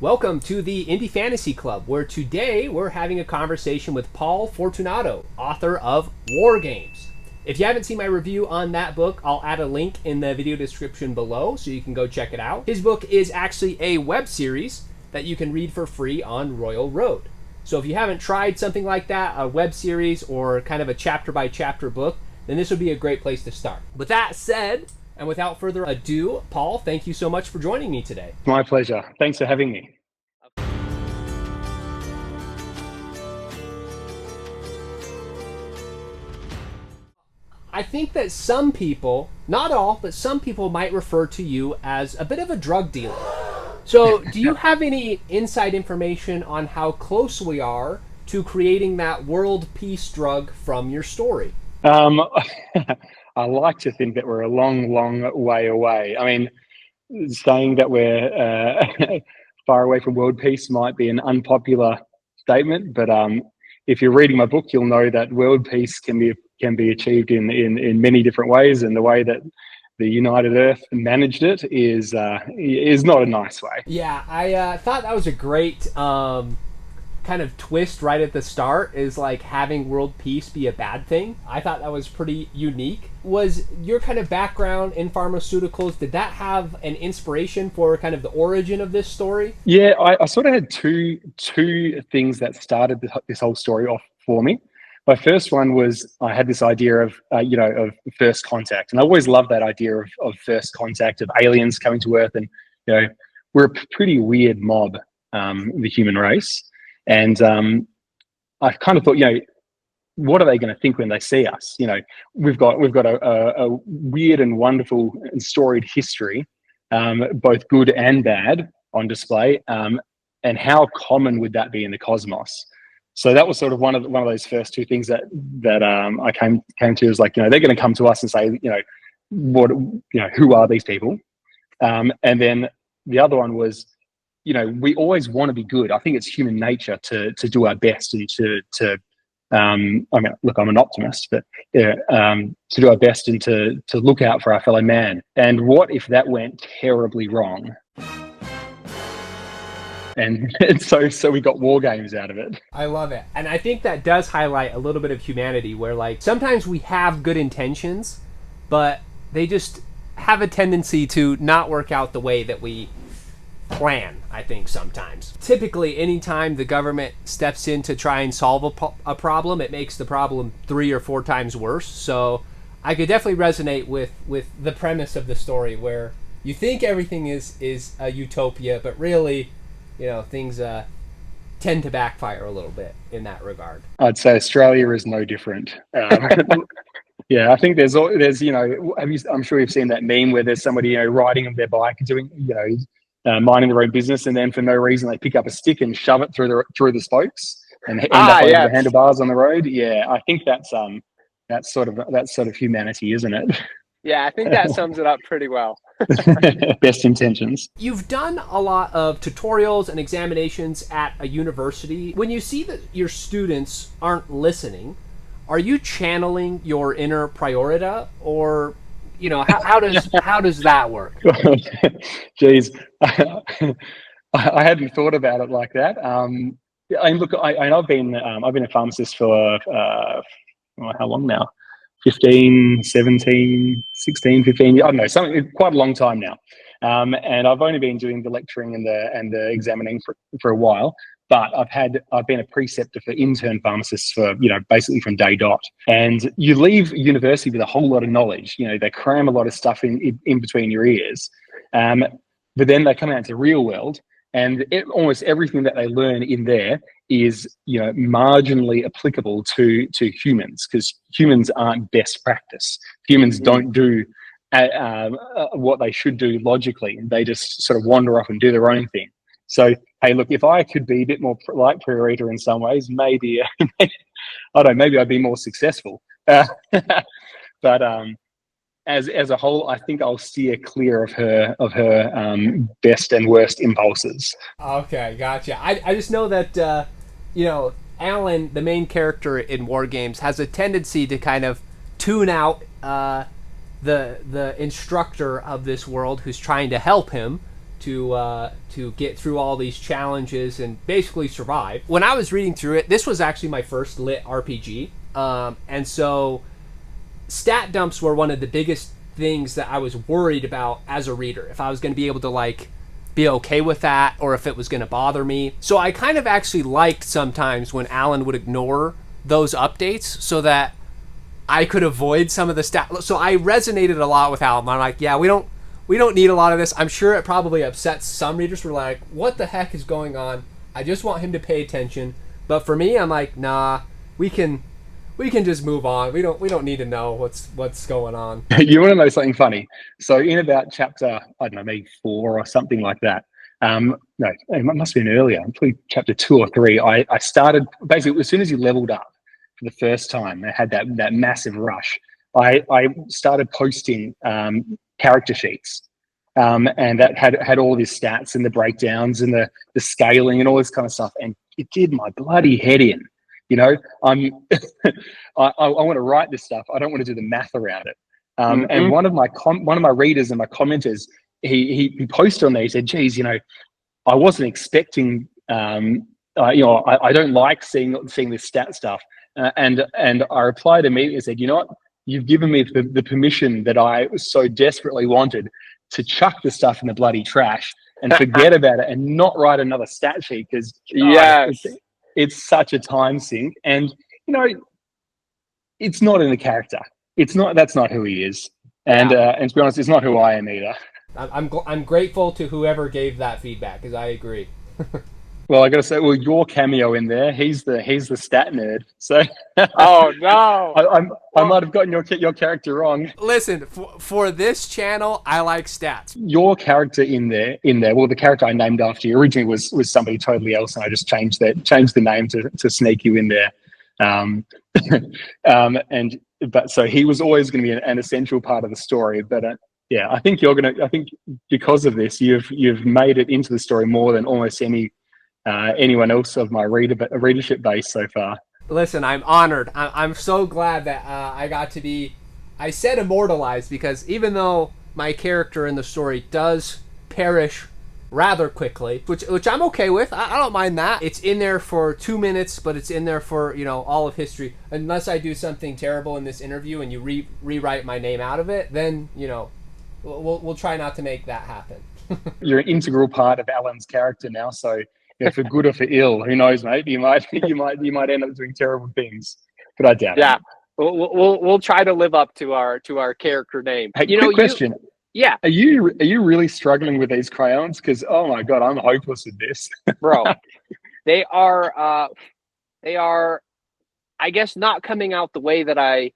Welcome to the Indie Fantasy Club, where today we're having a conversation with Paul Fortunato, author of Wargames. If you haven't seen my review on that book, I'll add a link in the video description below so you can go check it out. His book is actually a web series that you can read for free on Royal Road. So if you haven't tried something like that, a web series or kind of a chapter by chapter book, then this would be a great place to start. With that said, and without further ado, Paul, thank you so much for joining me today. My pleasure. Thanks for having me. I think that some people, not all, but some people might refer to you as a bit of a drug dealer. So do you have any inside information on how close we are to creating that world peace drug from your story? I like to think that we're a long, long way away. I mean, saying that we're far away from world peace might be an unpopular statement, but if you're reading my book, you'll know that world peace can be achieved in many different ways, and the way that the United Earth managed it is not a nice way. Yeah, I thought that was a great kind of twist right at the start, is like having world peace be a bad thing. I thought that was pretty unique. Was your kind of background in pharmaceuticals, did that have an inspiration for kind of the origin of this story? Yeah, I sort of had two things that started this whole story off for me. My first one was I had this idea of of first contact, and I always loved that idea of first contact, of aliens coming to Earth, and we're a pretty weird mob, the human race. And I kind of thought, what are they going to think when they see us? We've got a weird and wonderful and storied history, both good and bad, on display. And how common would that be in the cosmos? So that was sort of one of those first two things that I came to, is like, they're going to come to us and say, who are these people? And then the other one was, we always want to be good. I think it's human nature to do our best and to I mean, look, I'm an optimist, but to do our best and to look out for our fellow man. And what if that went terribly wrong? And so we got Wargames out of it. I love it. And I think that does highlight a little bit of humanity, where like sometimes we have good intentions, but they just have a tendency to not work out the way that we plan, I think, sometimes. Typically, anytime the government steps in to try and solve a problem, it makes the problem 3 or 4 times worse. So I could definitely resonate with the premise of the story, where you think everything is a utopia, but really, things tend to backfire a little bit in that regard. I'd say Australia is no different. Yeah, I think there's I'm sure you've seen that meme where there's somebody riding their bike and doing minding their own business, and then for no reason they pick up a stick and shove it through the spokes and end up over the handlebars on the road. Yeah, I think that's sort of humanity, isn't it? Yeah, I think that sums it up pretty well. Best intentions. You've done a lot of tutorials and examinations at a university. When you see that your students aren't listening, are you channeling your inner Priorita, or how does that work? Geez, I hadn't thought about it like that. I've been a pharmacist for how long now? 15, 17, 16, 15, I don't know, quite a long time now. And I've only been doing the lecturing and the examining for a while. But I've been a preceptor for intern pharmacists for, basically from day dot. And you leave university with a whole lot of knowledge. They cram a lot of stuff in between your ears. But then they come out into the real world, and almost everything that they learn in there is, marginally applicable to humans, because humans aren't best practice. Humans don't do what they should do logically, and they just sort of wander off and do their own thing. So, hey, look, if I could be a bit more like Priorita in some ways, maybe, I don't know, maybe I'd be more successful. But as a whole, I think I'll steer clear of her best and worst impulses. Okay, gotcha. I just know that, Alan, the main character in Wargames, has a tendency to kind of tune out the instructor of this world who's trying to help him, to get through all these challenges and basically survive. When I was reading through it, this was actually my first lit RPG, and so stat dumps were one of the biggest things that I was worried about as a reader, if I was going to be able to like be okay with that or if it was going to bother me. So I kind of actually liked sometimes when Alan would ignore those updates so that I could avoid some of the stat. So I resonated a lot with Alan. I'm like, yeah, we don't need a lot of this. I'm sure it probably upsets some readers who are like, what the heck is going on? I just want him to pay attention. But for me, I'm like, nah, we can just move on. We don't need to know what's going on. You want to know something funny? So in about chapter, I don't know, maybe 4 or something like that. No, it must have been earlier. Probably chapter 2 or 3. I started basically as soon as you leveled up for the first time. I had that massive rush. I started posting character sheets, and that had all these stats and the breakdowns and the scaling and all this kind of stuff, and it did my bloody head in. You know, I want to write this stuff. I don't want to do the math around it. And one of my readers and my commenters, he posted on there. He said, "Geez, you know, I wasn't expecting. I don't like seeing this stat stuff." And I replied immediately and said, "You know what? You've given me the permission that I so desperately wanted to chuck the stuff in the bloody trash and forget about it and not write another stat sheet because it's such a time sink. And you know, it's not in the character. That's not who he is. And and to be honest, it's not who I am either." I'm grateful to whoever gave that feedback because I agree. Well, I got to say, your cameo in there. He's the stat nerd. So, oh no, I might have gotten your character wrong. Listen, for this channel, I like stats. Your character in there. Well, the character I named after you originally was somebody totally else, and I just changed the name to sneak you in there. But so he was always going to be an essential part of the story. But yeah, I think because of this, you've made it into the story more than almost anyone else of my readership base so far. Listen, I'm honored. I'm so glad that I got to be, I said immortalized, because even though my character in the story does perish rather quickly, which I'm okay with, I don't mind that. It's in there for 2 minutes, but it's in there for, you know, all of history. Unless I do something terrible in this interview and you rewrite my name out of it, then, you know, we'll try not to make that happen. You're an integral part of Alan's character now, so for good or for ill, who knows, mate? You might end up doing terrible things, but I doubt it. Yeah, we'll try to live up to our character name. Hey, quick question. Yeah. Are you really struggling with these crayons? Because oh my god, I'm hopeless at this, bro. They are, I guess, not coming out the way that I.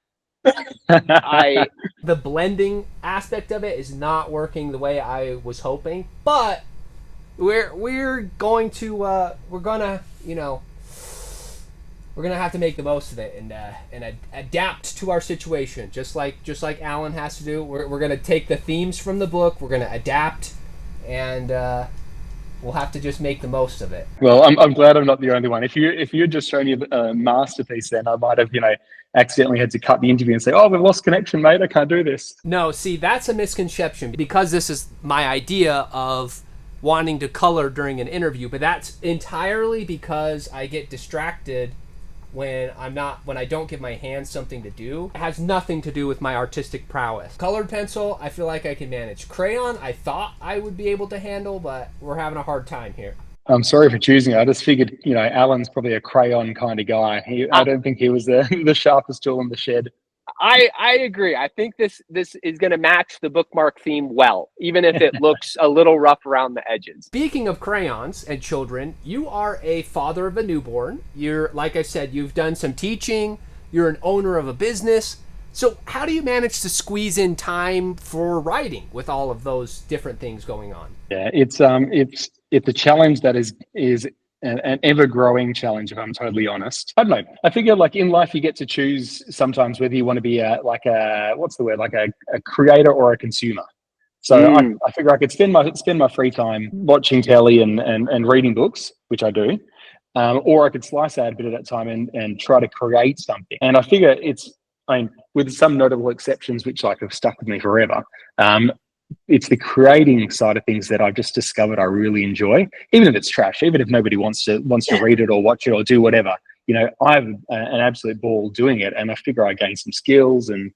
The blending aspect of it is not working the way I was hoping, but we're going to have to make the most of it and adapt to our situation, just like Alan has to do. We're going to take the themes from the book, we're going to adapt, and we'll have to just make the most of it. Well, I'm glad I'm not the only one. If you'd just shown you a masterpiece, then I might have accidentally had to cut the interview and say, "Oh, we've lost connection, mate. I can't do this." No, see, that's a misconception, because this is my idea of wanting to color during an interview, but that's entirely because I get distracted when I don't give my hands something to do. It has nothing to do with my artistic prowess. Colored pencil, I feel like I can manage. Crayon, I thought I would be able to handle, but we're having a hard time here. I'm sorry for choosing it. I just figured, Alan's probably a crayon kind of guy. I don't think he was the sharpest tool in the shed. I agree. I think this is going to match the bookmark theme well, even if it looks a little rough around the edges. Speaking of crayons and children, you are a father of a newborn. You're, like I said, you've done some teaching. You're an owner of a business. So how do you manage to squeeze in time for writing with all of those different things going on? Yeah, it's a challenge that is an ever-growing challenge, if I'm totally honest. I don't know. I figure, like, in life, you get to choose sometimes whether you want to be a creator or a consumer. So I figure I could spend my free time watching telly and reading books, which I do, or I could slice out a bit of that time and try to create something. And I figure with some notable exceptions, which have stuck with me forever. it's the creating side of things that I've just discovered I really enjoy, even if it's trash, even if nobody wants to read it or watch it or do whatever. I have an absolute ball doing it, and I figure I gain some skills and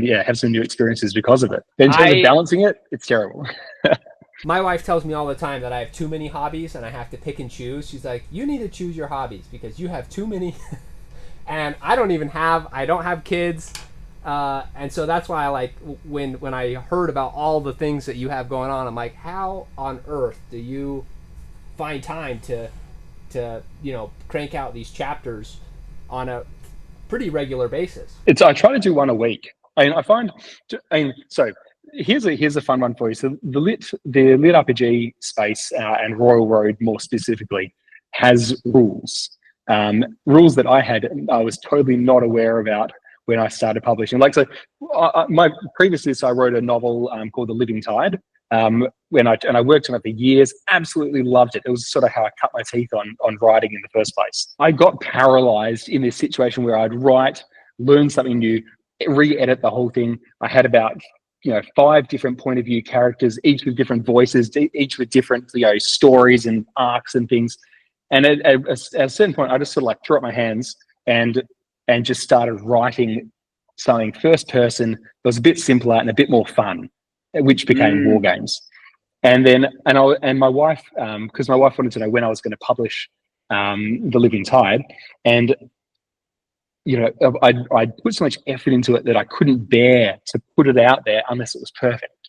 yeah, have some new experiences because of it. But in terms of balancing it, it's terrible. My wife tells me all the time that I have too many hobbies and I have to pick and choose. She's like, you need to choose your hobbies because you have too many. And I don't have kids. And so that's why I like when I heard about all the things that you have going on, I'm like, how on earth do you find time to crank out these chapters on a pretty regular basis? I try to do one a week. So here's a fun one for you. So the LitRPG space and Royal Road more specifically has rules. Rules that I was totally not aware about when I started publishing. Previous to this, I wrote a novel called The Living Tide. And I worked on it for years, absolutely loved it. It was sort of how I cut my teeth on writing in the first place. I got paralyzed in this situation where I'd write, learn something new, re-edit the whole thing. I had about 5 different point of view characters, each with different voices, each with different stories and arcs and things. And at a certain point, I just sort of threw up my hands and just started writing something first person that was a bit simpler and a bit more fun, which became Wargames. And then my wife, because my wife wanted to know when I was going to publish The Living Tide, and I'd put so much effort into it that I couldn't bear to put it out there unless it was perfect.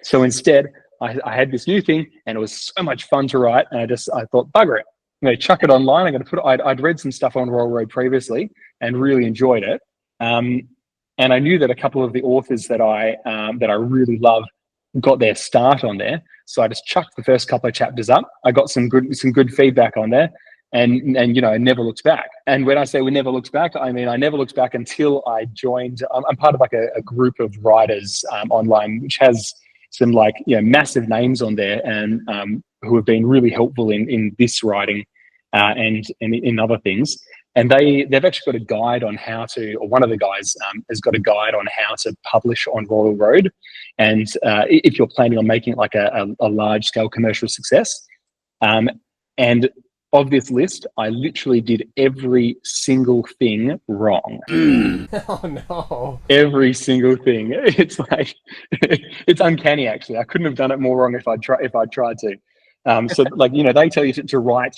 So instead, I had this new thing, and it was so much fun to write, and I thought, bugger it, I'm going to chuck it online. I'm going to I'd read some stuff on Royal Road previously and really enjoyed it, and I knew that a couple of the authors that I really love got their start on there, so I just chucked the first couple of chapters up. I got some good feedback on there. And I never looked back. And when I say we never looked back, I mean I never looked back until I joined. I'm part of a group of writers online, which has some massive names on there, and who have been really helpful in this writing and in other things. And they've actually got a guide on how to, or one of the guys has got a guide on how to publish on Royal Road. And if you're planning on making it a large scale commercial success, and of this list, I literally did every single thing wrong. Oh no! Every single thing. It's it's uncanny. Actually, I couldn't have done it more wrong if I'd tried to. So they tell you to write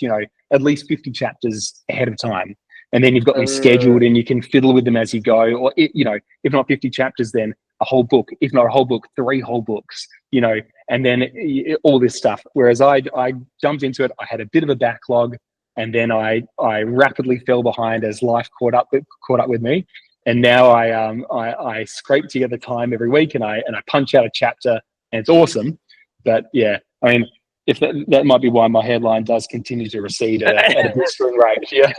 at least 50 chapters ahead of time, and then you've got them scheduled, and you can fiddle with them as you go. Or if not 50 chapters, then a whole book. If not a whole book, 3 whole books. And then all this stuff. Whereas I jumped into it, I had a bit of a backlog, and then I rapidly fell behind as life caught up with me. And now I scrape together time every week, and I punch out a chapter, and it's awesome. But yeah, I mean, if that might be why my headline does continue to recede at a blistering rate. Yeah.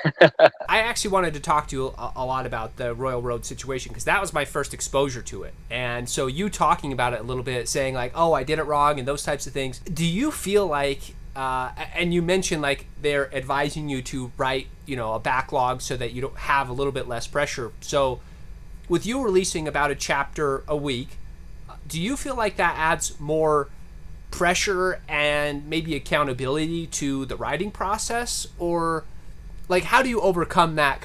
I actually wanted to talk to you a lot about the Royal Road situation, because that was my first exposure to it. And so you talking about it a little bit, saying oh, I did it wrong and those types of things. Do you feel like, and you mentioned they're advising you to write, a backlog so that you don't have a little bit less pressure. So with you releasing about a chapter a week, do you feel like that adds more pressure and maybe accountability to the writing process? Or how do you overcome that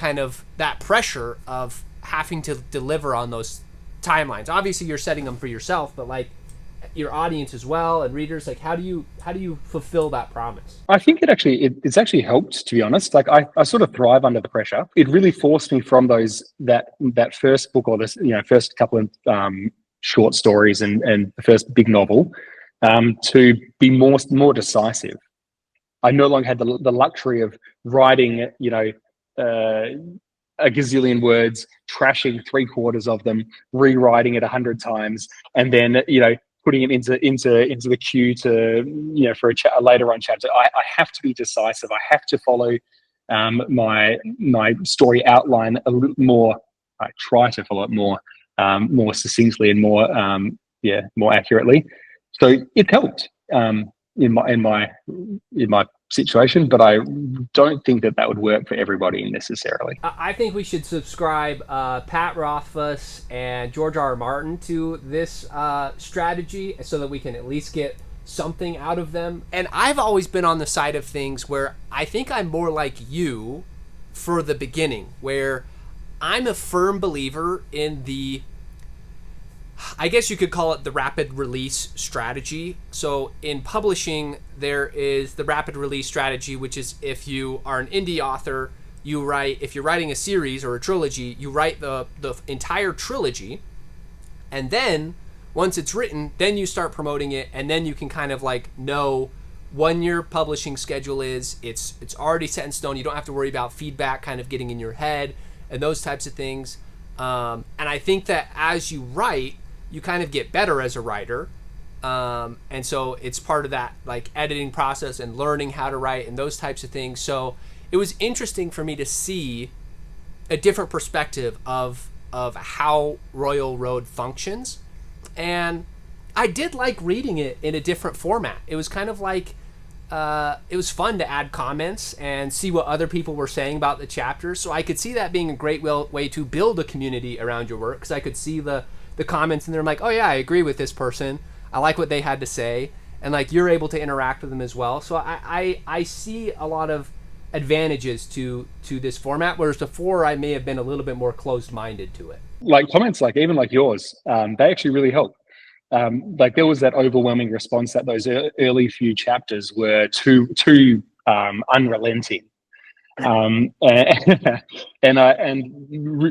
pressure of having to deliver on those timelines? Obviously you're setting them for yourself, but your audience as well and readers, how do you fulfill that promise? I think it's actually helped, to be honest. I sort of thrive under the pressure. It really forced me from that first book, or this first couple of short stories and the first big novel, to be more decisive. I no longer had the luxury of writing, a gazillion words, trashing 3/4 of them, rewriting it 100 times, and then putting it into the queue to for a later on chapter. I have to be decisive. I have to follow my story outline a little more. I try to follow it more succinctly and more accurately. So it helped in my situation, but I don't think that would work for everybody necessarily. I think we should subscribe Pat Rothfuss and George R. R. Martin to this strategy so that we can at least get something out of them. And I've always been on the side of things where I think I'm more like you for the beginning, where I'm a firm believer in the, I guess you could call it the rapid release strategy. So in publishing, there is the rapid release strategy, which is if you are an indie author, you write, if you're writing a series or a trilogy, you write the entire trilogy, and then once it's written, then you start promoting it, and then you can kind of like know when your publishing schedule is. It's already set in stone. You don't have to worry about feedback kind of getting in your head and those types of things. And I think that as you write, you kind of get better as a writer. And so it's part of that like editing process and learning how to write and those types of things. So it was interesting for me to see a different perspective of how Royal Road functions. And I did like reading it in a different format. It was kind of like, it was fun to add comments and see what other people were saying about the chapters. So I could see that being a great way to build a community around your work, because I could see the comments and they're like, oh yeah, I agree with this person. I like what they had to say. And like you're able to interact with them as well. So I see a lot of advantages to this format, whereas before I may have been a little bit more closed-minded to it. Like comments like even like yours, they actually really help. Like there was that overwhelming response that those early few chapters were too unrelenting. And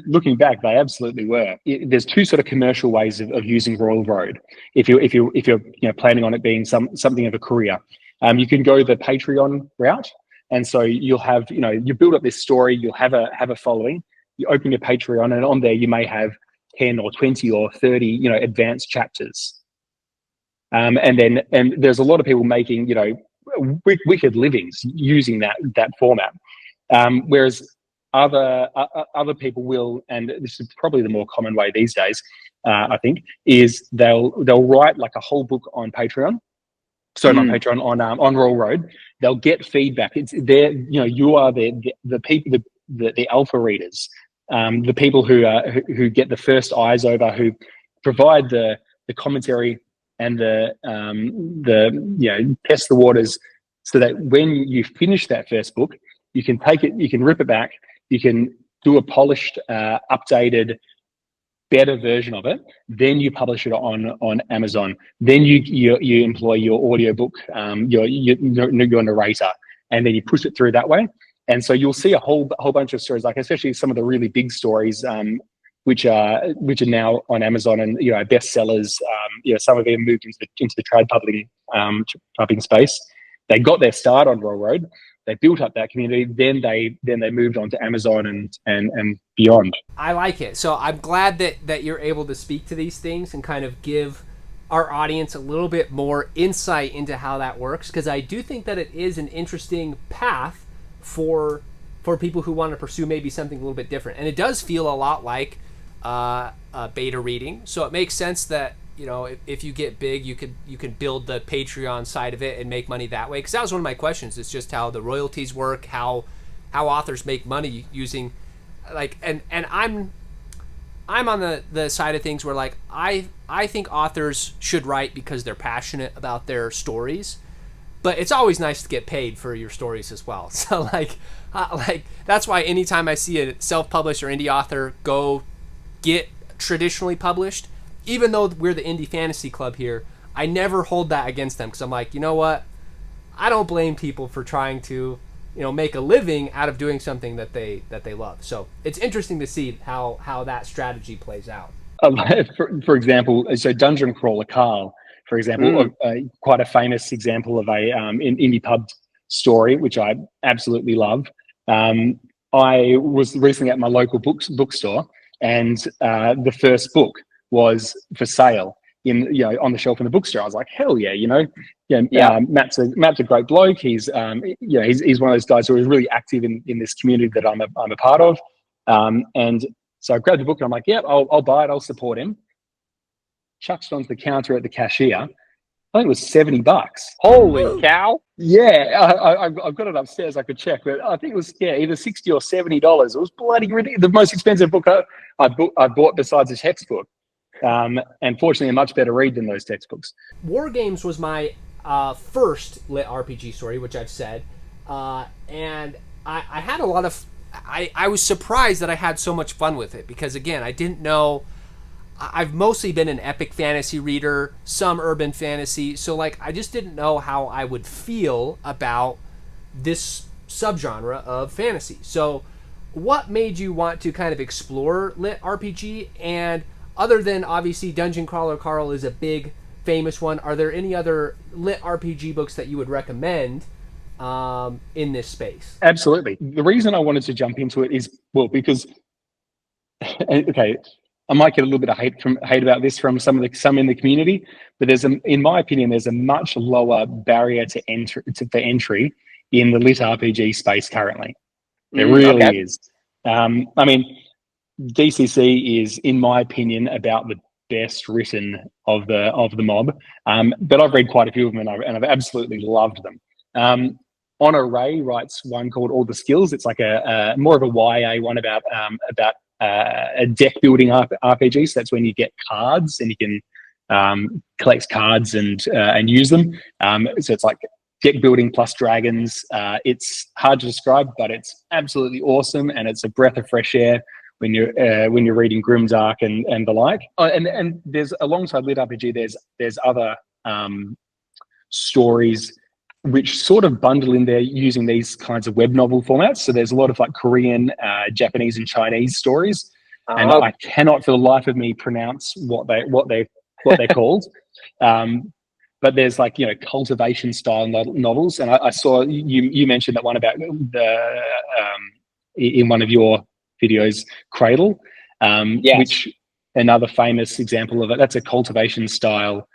looking back, they absolutely were. There's two sort of commercial ways of using Royal Road. If you're planning on it being something of a career, you can go the Patreon route, and so you'll have you build up this story, you'll have a following. You open your Patreon, and on there you may have 10 or 20 or 30 advanced chapters, and there's a lot of people making wicked livings using that format. Whereas other people will, and this is probably the more common way these days, I think, is they'll write like a whole book on Patreon. So not Patreon, on Royal Road. They'll get feedback. It's there. You are the people, the alpha readers, the people who get the first eyes over, who provide the commentary and the test the waters, so that when you finish that first book, you can take it, you can rip it back, you can do a polished, updated, better version of it. Then you publish it on Amazon. Then you employ your audiobook, your narrator, and then you push it through that way. And so you'll see a whole bunch of stories, like especially some of the really big stories, which are now on Amazon and bestsellers. Some of them moved into the trade publishing space. They got their start on Royal Road. They built up that community. Then they moved on to Amazon and beyond. I like it. So I'm glad that you're able to speak to these things and kind of give our audience a little bit more insight into how that works, because I do think that it is an interesting path for people who want to pursue maybe something a little bit different. And it does feel a lot like beta reading. So it makes sense that if you get big, you can build the Patreon side of it and make money that way. Because that was one of my questions. It's just how the royalties work, how authors make money using, like, and I'm on the side of things where like I think authors should write because they're passionate about their stories, but it's always nice to get paid for your stories as well. So like that's why anytime I see a self-published or indie author go get traditionally published, even though we're the Indie Fantasy Club here, I never hold that against them, because I'm like, you know what? I don't blame people for trying to, make a living out of doing something that they love. So it's interesting to see how that strategy plays out. For example, so Dungeon Crawler Carl, for example, quite a famous example of a indie pub story, which I absolutely love. I was recently at my local bookstore, and the first book was for sale on the shelf in the bookstore. I was like, hell yeah, Matt's a great bloke. He's he's one of those guys who is really active in this community that I'm a part of. And so I grabbed the book and I'm like, yeah, I'll buy it. I'll support him. Chucked it onto the counter at the cashier. I I think it was $70. Holy cow! Yeah, I've got it upstairs. I could check, but I think it was either $60 or $70. It was bloody ridiculous. The most expensive book I bought besides a textbook. And fortunately, a much better read than those textbooks. Wargames was my first lit RPG story, which I've said, and I had a lot of. I was surprised that I had so much fun with it because, again, I didn't know. I've mostly been an epic fantasy reader, some urban fantasy, so like I just didn't know how I would feel about this subgenre of fantasy. So, what made you want to kind of explore lit RPG? And other than obviously Dungeon Crawler Carl is a big famous one, are there any other lit RPG books that you would recommend in this space? Absolutely. The reason I wanted to jump into it is, well, because okay, I might get a little bit of hate about this from some in the community, but in my opinion, there's a much lower barrier for entry in the lit RPG space currently. There really is. I mean, DCC is, in my opinion, about the best written of the mob. But I've read quite a few of them, and I've absolutely loved them. Honor Ray writes one called All the Skills. It's like a more of a YA one about a deck building RPG. So that's when you get cards and you can collect cards and use them. So it's like deck building plus dragons. It's hard to describe, but it's absolutely awesome, and it's a breath of fresh air when you're reading Grimdark and the like. And there's, alongside lit RPG, there's other stories which sort of bundle in there using these kinds of web novel formats. So there's a lot of like Korean, Japanese, and Chinese stories, and I cannot for the life of me pronounce what they're called. But there's like, cultivation style novels, and I saw you mentioned that one about the in one of your videos, Cradle, Yes. which another famous example of it. That's a cultivation style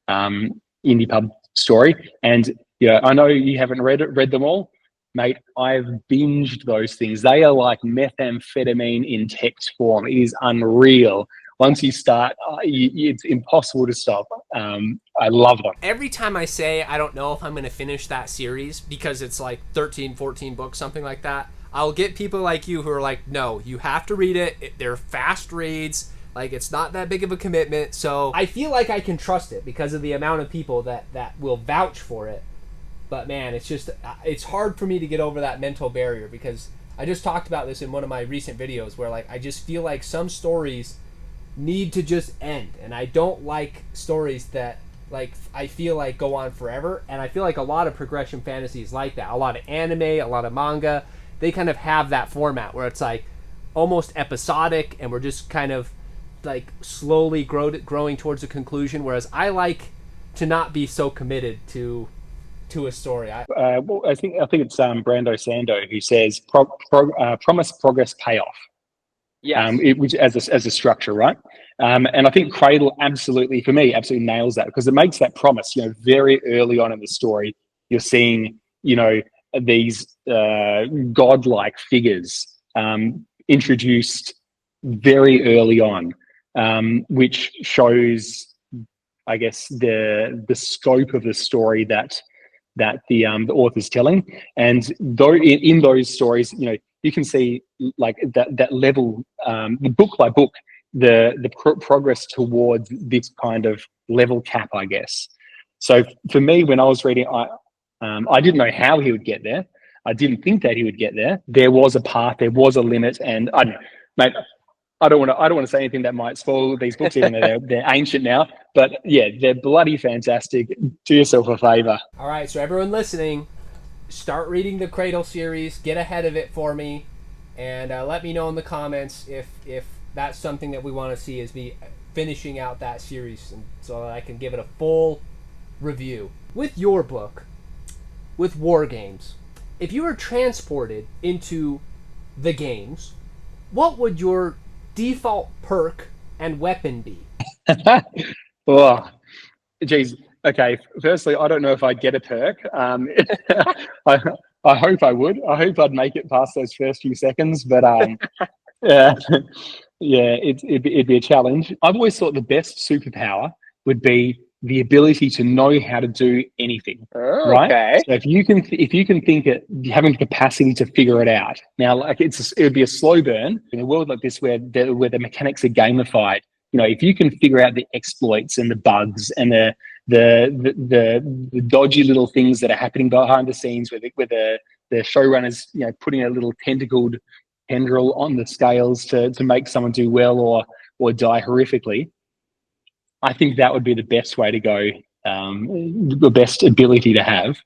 indie pub story, and I know you haven't read them all, mate. I've binged those things. They are like methamphetamine in text form. It is unreal. Once you start, it's impossible to stop. I love them. Every time I say I don't know if I'm going to finish that series because it's like 13, 14 books, something like that, I'll get people like you who are like, no, you have to read it. They're fast reads. Like, it's not that big of a commitment. So I feel like I can trust it because of the amount of people that will vouch for it. But man, it's hard for me to get over that mental barrier because I just talked about this in one of my recent videos where like I just feel like some stories need to just end, and I don't like stories that like I feel like go on forever, and I feel like a lot of progression fantasy is like that. A lot of anime, a lot of manga, they kind of have that format where it's like almost episodic, and we're just kind of like slowly growing towards a conclusion, whereas I like to not be so committed to a story. Well, I think it's Brando Sando who says promise, progress, payoff. Yes. Which as a structure, right? And I think Cradle absolutely nails that, because it makes that promise. Very early on in the story, you're seeing these godlike figures introduced very early on, which shows, I guess, the scope of the story that the author's telling. And though in those stories, you can see like that level, book by book, the progress towards this kind of level cap, I guess. So for me, when I was reading, I didn't know how he would get there. I didn't think that he would get there. There was a path, there was a limit, and I don't know, mate. I don't want to say anything that might spoil these books, even though they're ancient now. But yeah, they're bloody fantastic. Do yourself a favor. All right, so everyone listening, start reading the Cradle series. Get ahead of it for me, and let me know in the comments if that's something that we want to see, is me finishing out that series, and so that I can give it a full review. With your book, with Wargames, if you were transported into the games, what would your default perk and weapon be? Oh, geez. Okay. Firstly, I don't know if I'd get a perk. I hope I would. I hope I'd make it past those first few seconds. But yeah, it'd be a challenge. I've always thought the best superpower would be the ability to know how to do anything, Oh, right? okay. So if you can think it, having the capacity to figure it out. Now, like it would be a slow burn in a world like this where the mechanics are gamified. If you can figure out the exploits and the bugs and the dodgy little things that are happening behind the scenes, where the showrunners, putting a little tentacled tendril on the scales to make someone do well or die horrifically. I think that would be the best way to go, the best ability to have.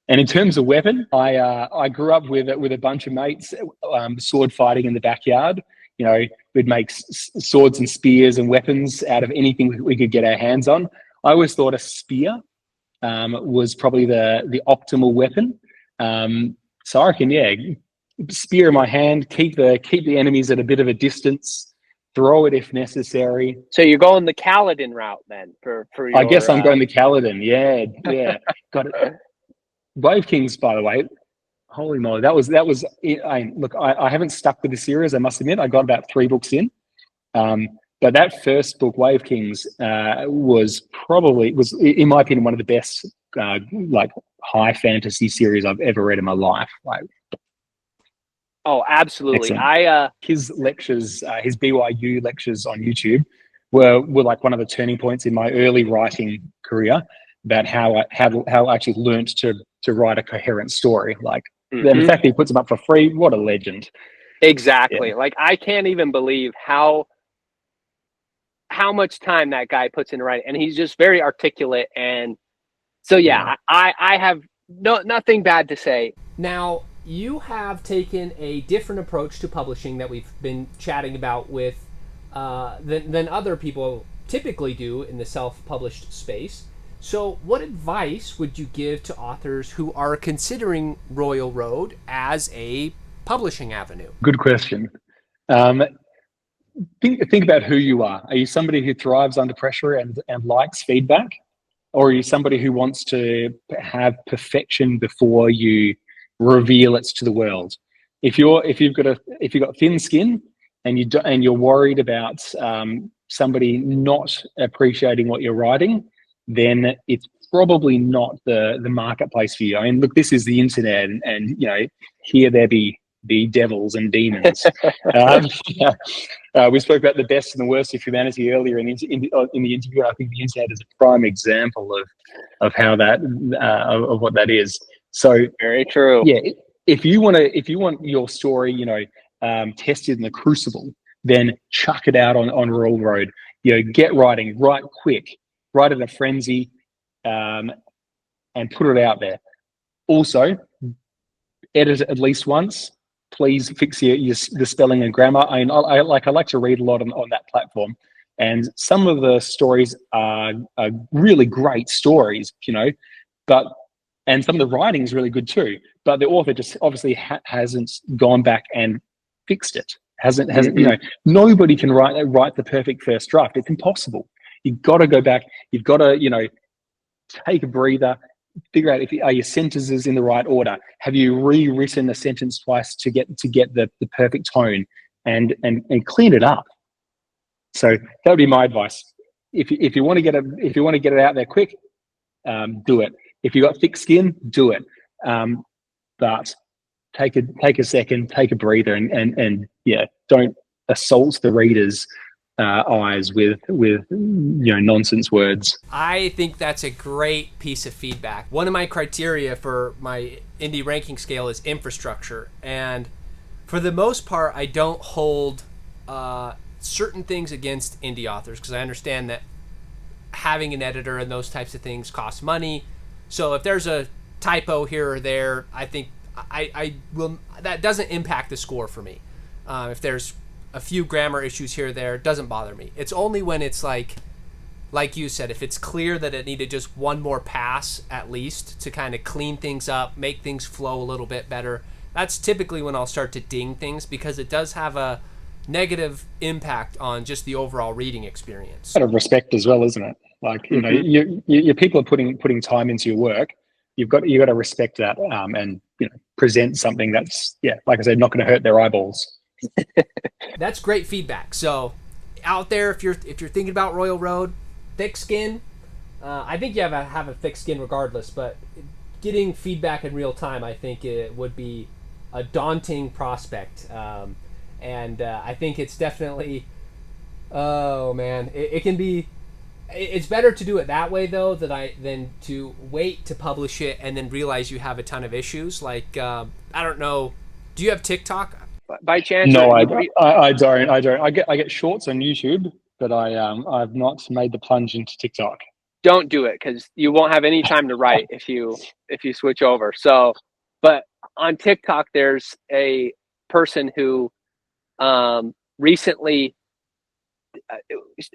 And in terms of weapon, I grew up with a bunch of mates, sword fighting in the backyard. We'd make swords and spears and weapons out of anything we could get our hands on. I always thought a spear was probably the optimal weapon. So I reckon, spear in my hand, keep the enemies at a bit of a distance. Throw it if necessary. So you're going the Kaladin route then for your... I guess I'm going the Kaladin. Yeah. Got it. Wave Kings, by the way, holy moly, that was. Look, I haven't stuck with the series. I must admit, I got about 3 books in, but that first book, Wave Kings, was in my opinion one of the best like high fantasy series I've ever read in my life. Oh, absolutely. Excellent. His lectures, his BYU lectures on YouTube were like one of the turning points in my early writing career about how I actually learned to write a coherent story. Like the fact that he puts them up for free, what a legend. Exactly. Yeah. Like I can't even believe how much time that guy puts into writing, and he's just very articulate. And so, I have nothing bad to say. Now, you have taken a different approach to publishing that we've been chatting about with than other people typically do in the self-published space. So what advice would you give to authors who are considering Royal Road as a publishing avenue? Good question. Think about who you are. Are you somebody who thrives under pressure and likes feedback? Or are you somebody who wants to have perfection before you reveal it to the world? If you've got thin skin and you're worried about somebody not appreciating what you're writing, then it's probably not the marketplace for you. I mean, look, this is the internet, and here there be devils and demons. We spoke about the best and the worst of humanity earlier in the interview. I think the internet is a prime example of how that of what that is. So very true. Yeah, if you want your story, tested in the crucible, then chuck it out on Royal Road. Get writing, write quick, write in a frenzy, and put it out there. Also, edit it at least once. Please fix the spelling and grammar. I like to read a lot on that platform, and some of the stories are really great stories, and some of the writing is really good too. But the author just obviously hasn't gone back and fixed it. Hasn't nobody can write the perfect first draft. It's impossible. You've got to go back. You've got to take a breather. Figure out are your sentences in the right order. Have you rewritten a sentence twice to get the perfect tone and clean it up? So that would be my advice. If you want to get it out there quick, do it. If you got thick skin, do it. But take a second, take a breather, and don't assault the reader's eyes with nonsense words. I think that's a great piece of feedback. One of my criteria for my indie ranking scale is infrastructure, and for the most part I don't hold certain things against indie authors, because I understand that having an editor and those types of things cost money. So if there's a typo here or there, I think I will, that doesn't impact the score for me. If there's a few grammar issues here or there, it doesn't bother me. It's only when it's like you said, if it's clear that it needed just one more pass at least to kind of clean things up, make things flow a little bit better, that's typically when I'll start to ding things, because it does have a negative impact on just the overall reading experience. Out of respect as well, isn't it? Like, your people are putting time into your work. You've got to respect that, and present something that's, like I said, not going to hurt their eyeballs. That's great feedback. So out there, if you're thinking about Royal Road, thick skin, I think you have a thick skin regardless, but getting feedback in real time, I think it would be a daunting prospect. And I think it's definitely, oh man, it can be. It's better to do it that way though than to wait to publish it and then realize you have a ton of issues. Like I don't know, do you have TikTok? By chance? No, I don't. I don't. I get shorts on YouTube, but I've not made the plunge into TikTok. Don't do it because you won't have any time to write if you switch over. So, but on TikTok, there's a person who recently.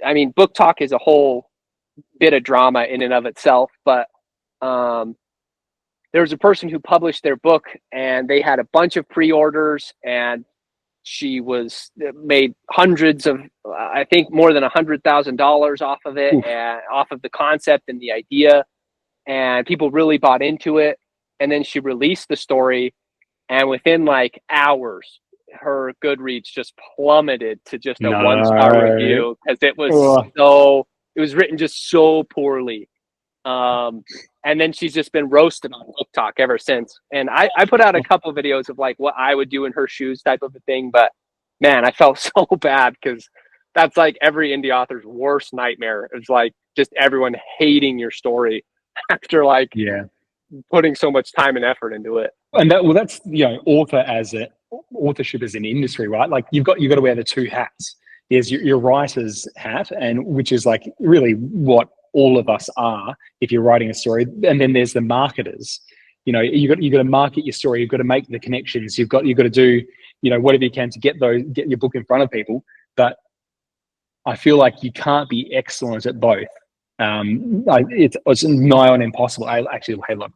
I mean, book talk is a whole bit of drama in and of itself, but there was a person who published their book and they had a bunch of pre-orders, and she made hundreds of, I think more than $100,000 off of it. Oof. And off of the concept and the idea, and people really bought into it. And then she released the story, and within like hours, her Goodreads just plummeted to just a 1-star review because it was written just so poorly. And then she's just been roasted on Book Talk ever since. And I put out a couple videos of like what I would do in her shoes type of a thing, but man, I felt so bad because that's like every indie author's worst nightmare. It's like just everyone hating your story after like putting so much time and effort into it. And that's authorship as an industry, right? Like you've got to wear the two hats. There's your writer's hat, and which is like really what all of us are if you're writing a story, and then there's the marketers. You got to market your story. You've got to make the connections. You've got to do whatever you can to get your book in front of people. But I feel like you can't be excellent at both. It's nigh on impossible. Look,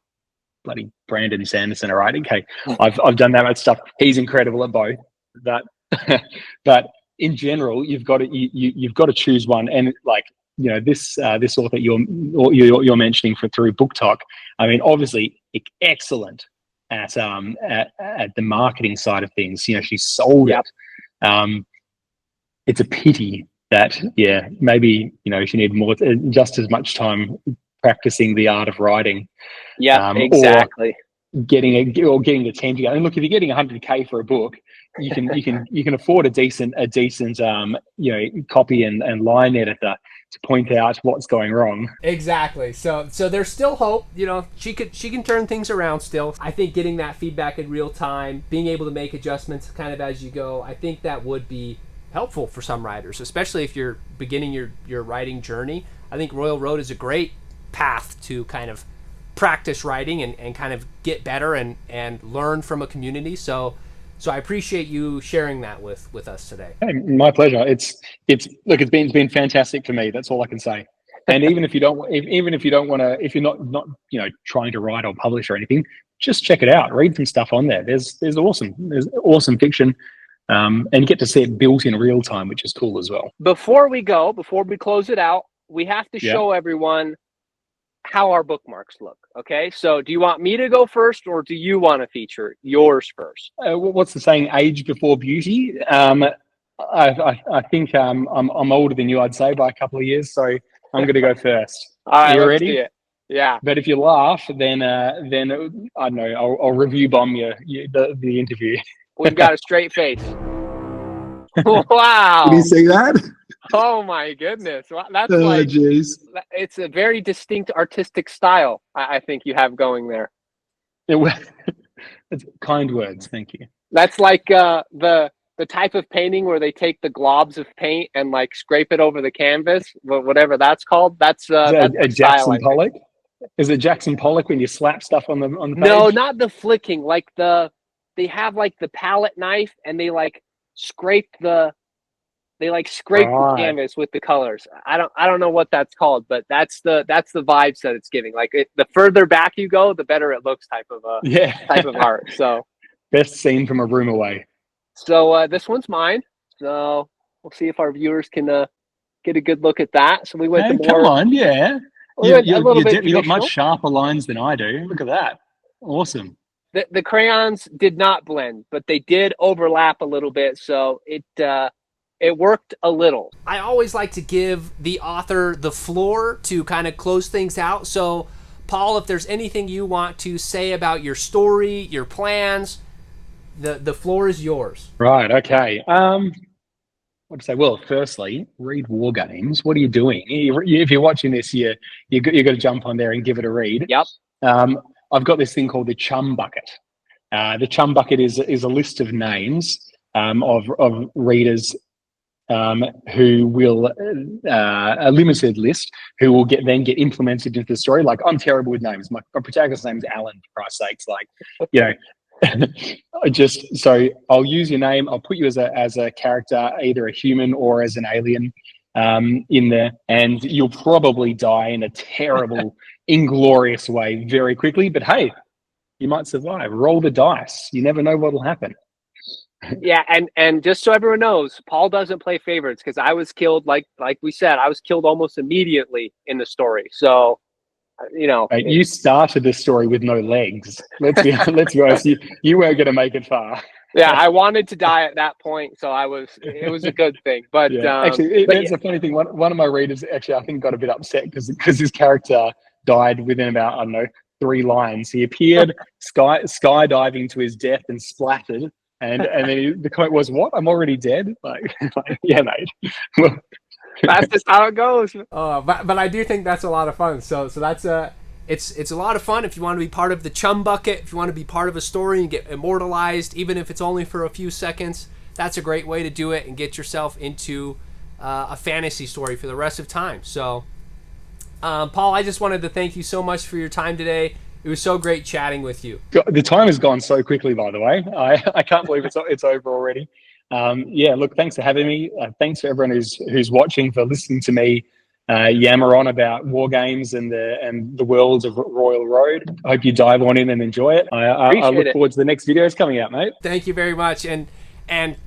bloody Brandon Sanderson, all right? Okay, I've done that much stuff. He's incredible at both. But in general, you've got to choose one. And like this author you're mentioning through Book Talk, I mean, obviously excellent at the marketing side of things. She sold it. It's a pity that maybe she needed more, just as much time practicing the art of writing. Exactly. Or getting the team together. And look, if you're getting 100K for a book, you can afford a decent copy and line editor to point out what's going wrong. Exactly. So there's still hope. She can turn things around still. I think getting that feedback in real time, being able to make adjustments kind of as you go, I think that would be helpful for some writers, especially if you're beginning your writing journey. I think Royal Road is a great path to kind of practice writing and kind of get better and learn from a community. So I appreciate you sharing that with us today. Hey, my pleasure. It's been fantastic for me. That's all I can say. And even if you don't want to, if you're not trying to write or publish or anything, just check it out. Read some stuff on there. There's awesome fiction. And you get to see it built in real time, which is cool as well. Before we close it out, we have to show everyone how our bookmarks look. Okay, so do you want me to go first, or do you want to feature yours first? What's the saying? Age before beauty. I think I'm older than you, I'd say, by a couple of years. So I'm going to go first. All right, you ready? See it. Yeah. But if you laugh, then I don't know. I'll review bomb the interview. We've got a straight face. Wow. Did you say that? Oh my goodness. That's geez. It's a very distinct artistic style I think you have going there. It's kind words. Thank you. That's like the type of painting where they take the globs of paint and like scrape it over the canvas, whatever that's called. That's a Jackson Pollock. Is it Jackson Pollock when you slap stuff on the page? No, not the flicking. Like they have like the palette knife and they like scrape the canvas with the colors. I don't know what that's called, but that's the vibes that it's giving. Like the further back you go, the better it looks type of art. So best seen from a room away. So this one's mine. So we'll see if our viewers can get a good look at that. So we went to more. Come on, yeah. You got much sharper lines than I do. Look at that. Awesome. The crayons did not blend, but they did overlap a little bit. So it It worked a little. I always like to give the author the floor to kind of close things out. So, Paul, if there's anything you want to say about your story, your plans, the floor is yours. Right. Okay. What to say? Well, firstly, read Wargames. What are you doing? If you're watching this, you got to jump on there and give it a read. Yep. I've got this thing called the Chum Bucket. The Chum Bucket is a list of names of readers who will a limited list who will get implemented into the story. Like, I'm terrible with names. My protagonist's name's Alan, for Christ's sakes. Like, you know. So I'll use your name. I'll put you as a character, either a human or as an alien, in there, and you'll probably die in a terrible, inglorious way very quickly. But hey, you might survive. Roll the dice. You never know what'll happen. Yeah, and just so everyone knows, Paul doesn't play favorites, because I was killed, like we said, I was killed almost immediately in the story. So, you know, you started this story with no legs. Let's be honest. You weren't going to make it far. Yeah, I wanted to die at that point, so it was a good thing. But yeah. Actually, that's a funny thing. One of my readers actually, I think, got a bit upset because his character died within about, I don't know, 3 lines. He appeared skydiving to his death and splattered, and then the comment was, "What? I'm already dead." Like yeah, mate. That's just how it goes. But I do think that's a lot of fun. So that's it's a lot of fun if you want to be part of the Chum Bucket. If you want to be part of a story and get immortalized, even if it's only for a few seconds, that's a great way to do it and get yourself into a fantasy story for the rest of time. So, Paul, I just wanted to thank you so much for your time today. It was so great chatting with you. The time has gone so quickly, by the way. I can't believe it's over already. Yeah, look, thanks for having me. Thanks for everyone who's watching, for listening to me yammer on about war games and the worlds of Royal Road. I hope you dive on in and enjoy it. I look forward to the next videos coming out, mate. Thank you very much. And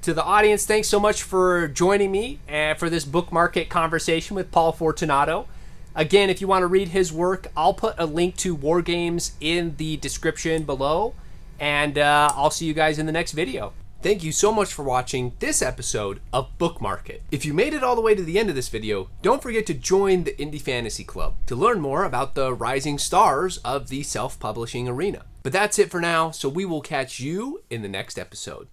to the audience, thanks so much for joining me for this BookmarkIt conversation with Paul Fortunato. Again, if you want to read his work, I'll put a link to Wargames in the description below. And I'll see you guys in the next video. Thank you so much for watching this episode of BookmarkIt. If you made it all the way to the end of this video, don't forget to join the Indie Fantasy Club to learn more about the rising stars of the self-publishing arena. But that's it for now, so we will catch you in the next episode.